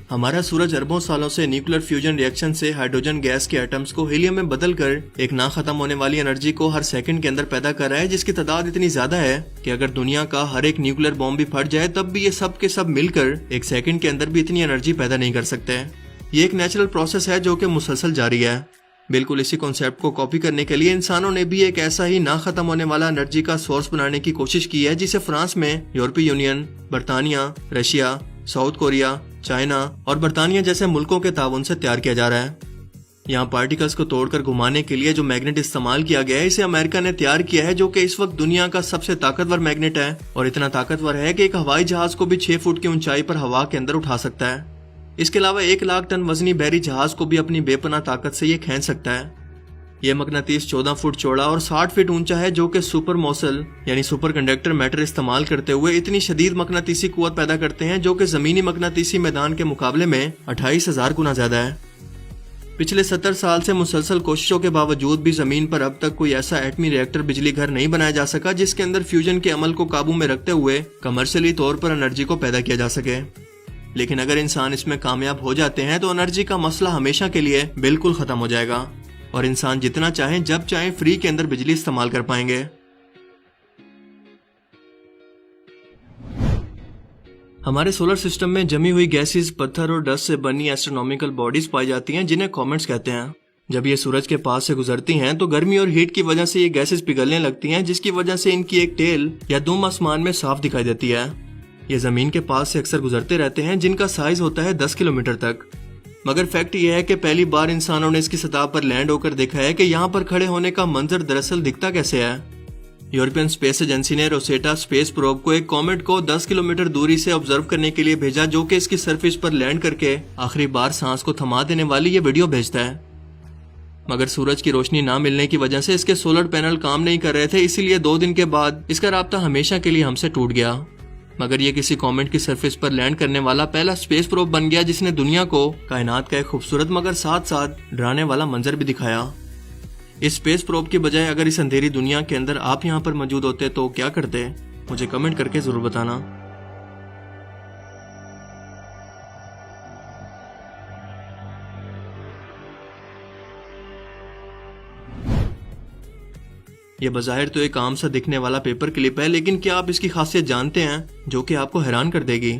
हमारा सूरज अरबों सालों से न्यूक्लियर फ्यूजन रिएक्शन से हाइड्रोजन गैस के एटम्स को हीलियम में बदलकर एक ना खत्म होने वाली एनर्जी को हर सेकंड के अंदर पैदा कर रहा है, जिसकी तादाद इतनी ज्यादा है कि अगर दुनिया का हर एक न्यूक्लियर बॉम्ब भी फट जाए तब भी ये सब के सब मिलकर एक सेकंड के अंदर भी इतनी एनर्जी पैदा नहीं कर सकते। ये एक नेचुरल प्रोसेस है जो कि मुसलसल जारी है। बिल्कुल इसी कॉन्सेप्ट को कॉपी करने के लिए इंसानों ने भी एक ऐसा ही ना खत्म होने वाला एनर्जी का सोर्स बनाने की कोशिश की है, जिसे फ्रांस में यूरोपीय यूनियन, बर्तानिया, रशिया, साउथ कोरिया, चाइना और बर्तानिया जैसे मुल्कों के ताउन से तैयार किया जा रहा है। यहाँ पार्टिकल्स को तोड़कर घुमाने के लिए जो मैग्नेट इस्तेमाल किया गया है, इसे अमेरिका ने तैयार किया है, जो कि इस वक्त दुनिया का सबसे ताकतवर मैग्नेट है और इतना ताकतवर है कि एक हवाई जहाज को भी 6 फुट की ऊंचाई पर हवा के अंदर उठा सकता है। इसके अलावा 1 लाख टन वजनी बहरी जहाज को भी अपनी बेपनाह ताकत से ये खींच सकता है। यह मकनातीस 14 फुट चौड़ा और 60 फीट ऊंचा है, जो कि सुपर मॉसल यानी सुपर कंडक्टर मैटर इस्तेमाल करते हुए इतनी शदीद मकनातीसी कुव्वत पैदा करते हैं, जो कि जमीनी मकनातीसी मैदान के मुकाबले में 28,000 गुना ज्यादा है। पिछले 70 साल से मुसलसल कोशिशों के बावजूद भी जमीन पर अब तक कोई ऐसा एटमी रिएक्टर बिजली घर नहीं बनाया जा सका जिसके अंदर फ्यूजन के अमल को काबू में रखते हुए कमर्शियली तौर पर एनर्जी को पैदा किया जा सके। लेकिन अगर इंसान इसमें कामयाब हो जाते हैं तो एनर्जी का मसला हमेशा के लिए बिल्कुल खत्म हो जाएगा और इंसान जितना चाहे जब चाहे फ्री के अंदर बिजली इस्तेमाल कर पाएंगे। हमारे सोलर सिस्टम में जमी हुई गैसेस, पत्थर और डस्ट से बनी एस्ट्रोनॉमिकल बॉडीज पाई जाती हैं, जिन्हें कॉमेट्स कहते हैं। जब ये सूरज के पास से गुजरती हैं तो गर्मी और हीट की वजह से ये गैसेस पिघलने लगती हैं, जिसकी वजह से इनकी एक टेल या दुम आसमान में साफ दिखाई देती है। ये जमीन के पास से अक्सर गुजरते रहते हैं, जिनका साइज होता है 10 किलोमीटर तक। मगर फैक्ट यह है कि पहली बार इंसानों ने इसकी सतह पर लैंड होकर देखा है कि यहाँ पर खड़े होने का मंजर दरअसल दिखता कैसे है। यूरोपियन स्पेस एजेंसी ने रोसेटा स्पेस प्रोब को एक कॉमेट को 10 किलोमीटर दूरी से ऑब्जर्व करने के लिए भेजा, जो कि इसकी सरफेस पर लैंड करके आखिरी बार सांस को थमा देने वाली ये वीडियो भेजता है। मगर सूरज की रोशनी ना मिलने की वजह से इसके सोलर पैनल काम नहीं कर रहे थे, इसीलिए 2 दिन के बाद इसका राब्ता हमेशा के लिए हमसे टूट गया। मगर ये किसी कॉमेट की सरफेस पर लैंड करने वाला पहला स्पेस प्रोब बन गया, जिसने दुनिया को कायनात का एक खूबसूरत मगर साथ साथ डराने वाला मंजर भी दिखाया। इस स्पेस प्रोब की बजाय अगर इस अंधेरी दुनिया के अंदर आप यहाँ पर मौजूद होते तो क्या करते? मुझे कमेंट करके जरूर बताना। ये बज़ाहिर तो एक आम सा दिखने वाला पेपर क्लिप है, लेकिन क्या आप इसकी खासियत जानते हैं जो कि आपको हैरान कर देगी?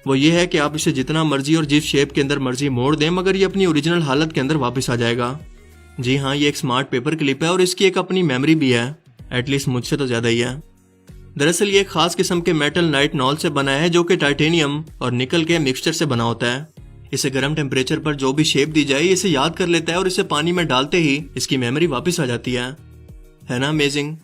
वो ये है कि आप इसे जितना मर्जी और जिस शेप के अंदर मर्जी मोड़ दें, मगर ये अपनी ओरिजिनल हालत के अंदर वापस आ जाएगा। जी हाँ, ये एक स्मार्ट पेपर क्लिप है और इसकी एक अपनी मेमोरी भी है, एटलीस्ट मुझसे तो ज्यादा ही है। दरअसल ये एक खास किस्म के मेटल नाइट नॉल से बना है, जो कि टाइटेनियम और निकल के मिक्सचर से बना होता है। इसे गर्म टेम्परेचर पर जो भी शेप दी जाए इसे याद कर लेता है और इसे पानी में डालते ही इसकी मेमोरी वापस आ जाती है ना अमेजिंग?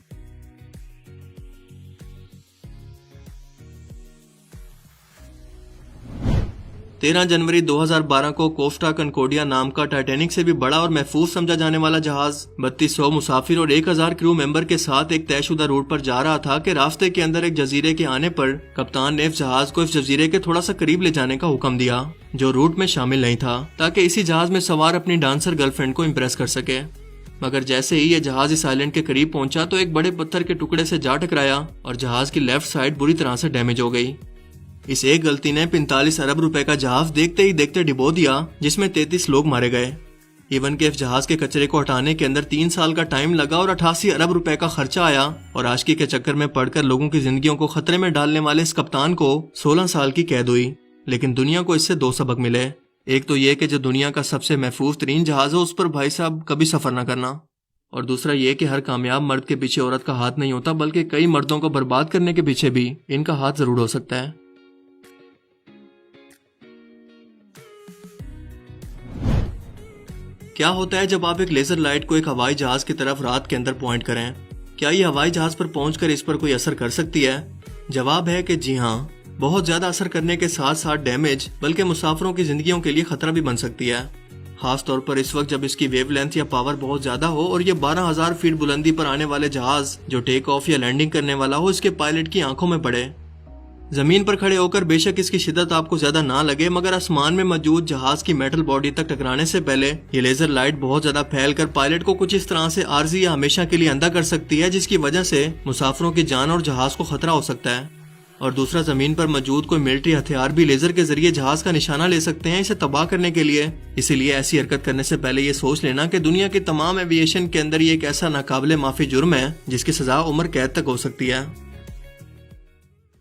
13 जनवरी 2012 को कोस्टा कनकोडिया नाम का टाइटैनिक से भी बड़ा और महफूज समझा जाने वाला जहाज 3200 मुसाफिर और 1000 क्रू मेंबर के साथ एक तयशुदा रूट पर जा रहा था कि रास्ते के अंदर एक जजीरे के आने पर कप्तान ने इस जहाज को इस जजीरे के थोड़ा सा करीब ले जाने का हुक्म दिया, जो रूट में शामिल नहीं था, ताकि इसी जहाज में सवार अपनी डांसर गर्लफ्रेंड को इम्प्रेस कर सके। मगर जैसे ही ये जहाज इस आइलैंड के करीब पहुंचा तो एक बड़े पत्थर के टुकड़े से जा टकराया और जहाज की लेफ्ट साइड बुरी तरह से डैमेज हो गई। इस एक गलती ने 45 अरब रुपए का जहाज देखते ही देखते डिबो दिया, जिसमें 33 लोग मारे गए। इवन के जहाज के कचरे को हटाने के अंदर 3 साल का टाइम लगा और 88 अरब रुपए का खर्चा आया और आशिकी के चक्कर में पड़कर लोगों की जिंदगियों को खतरे में डालने वाले इस कप्तान को 16 साल की कैद हुई। लेकिन दुनिया को इससे 2 सबक मिले। एक तो ये कि जो दुनिया का सबसे महफूज तरीन जहाज है उस पर भाई साहब कभी सफर न करना, और दूसरा ये कि हर कामयाब मर्द के पीछे औरत का हाथ नहीं होता, बल्कि कई मर्दों को बर्बाद करने के पीछे भी इनका हाथ जरूर हो सकता है। क्या होता है जब आप एक लेजर लाइट को एक हवाई जहाज की तरफ रात के अंदर पॉइंट करें? क्या ये हवाई जहाज पर पहुंचकर इस पर कोई असर कर सकती है? जवाब है कि जी हाँ, बहुत ज्यादा असर करने के साथ साथ डैमेज, बल्कि मुसाफिरों की जिंदगियों के लिए खतरा भी बन सकती है। खास तौर पर इस वक्त जब इसकी वेवलेंथ या पावर बहुत ज्यादा हो और ये 12,000 फीट बुलंदी पर आने वाले जहाज जो टेक ऑफ या लैंडिंग करने वाला हो इसके पायलट की आंखों में पड़े। जमीन पर खड़े होकर बेशक इसकी शिद्दत आपको ज्यादा ना लगे, मगर आसमान में मौजूद जहाज की मेटल बॉडी तक टकराने से पहले ये लेजर लाइट बहुत ज्यादा फैलकर पायलट को कुछ इस तरह से आर्जी या हमेशा के लिए अंधा कर सकती है, जिसकी वजह से मुसाफिरों की जान और जहाज को खतरा हो सकता है। और दूसरा जमीन पर मौजूद कोई मिलिट्री हथियार भी लेजर के जरिए जहाज का निशाना ले सकते हैं इसे तबाह करने के लिए। इसीलिए ऐसी हरकत करने से पहले ये सोच लेना कि दुनिया की तमाम एविएशन के अंदर ये एक ऐसा नाकाबिले माफी जुर्म है जिसकी सजा उम्र कैद तक हो सकती है।